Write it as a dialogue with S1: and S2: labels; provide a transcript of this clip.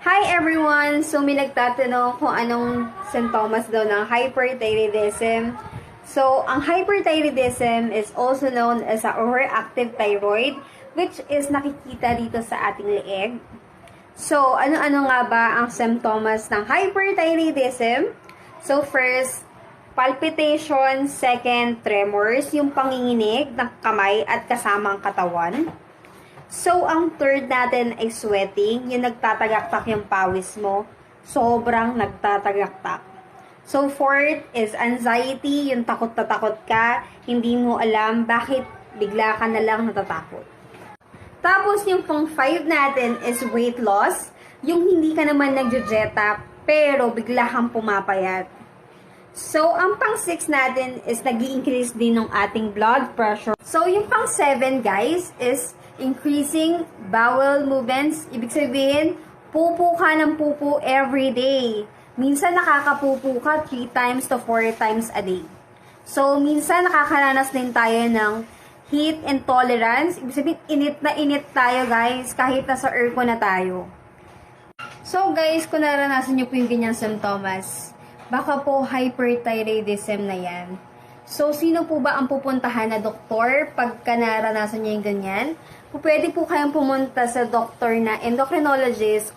S1: Hi everyone! So may nagtatanong kung anong sintomas daw ng hyperthyroidism. So, ang hyperthyroidism is also known as a overactive thyroid, which is nakikita dito sa ating leeg. So, ano-ano nga ba ang symptoms ng hyperthyroidism? So, first, palpitation. Second, tremors, yung panginginig ng kamay at kasamang katawan. So, ang third natin ay sweating, yung nagtatagaktak yung pawis mo. Sobrang nagtatagaktak. So, fourth is anxiety, yung takot na takot ka, hindi mo alam bakit bigla ka na lang natatakot. Tapos, yung pang 5 natin is weight loss. Yung hindi ka naman nagjo-jeta, pero bigla kang pumapayat. So, ang pang 6 natin is nag-i-increase din ng ating blood pressure. So, yung pang 7, guys, is increasing bowel movements. Ibig sabihin, pupo ka ng pupo every day. Minsan nakakapupo ka 3 times to 4 times a day. So, minsan nakakaranas din tayo ng heat intolerance. Ibig sabihin, init tayo guys, kahit nasa aircon na tayo. So guys, kung naranasan nyo po yung ganyang symptoms, baka po hyperthyroidism na yan. So, sino po ba ang pupuntahan na doktor pagka naranasan nyo yung ganyan? Pwede po kayong pumunta sa doktor na endocrinologist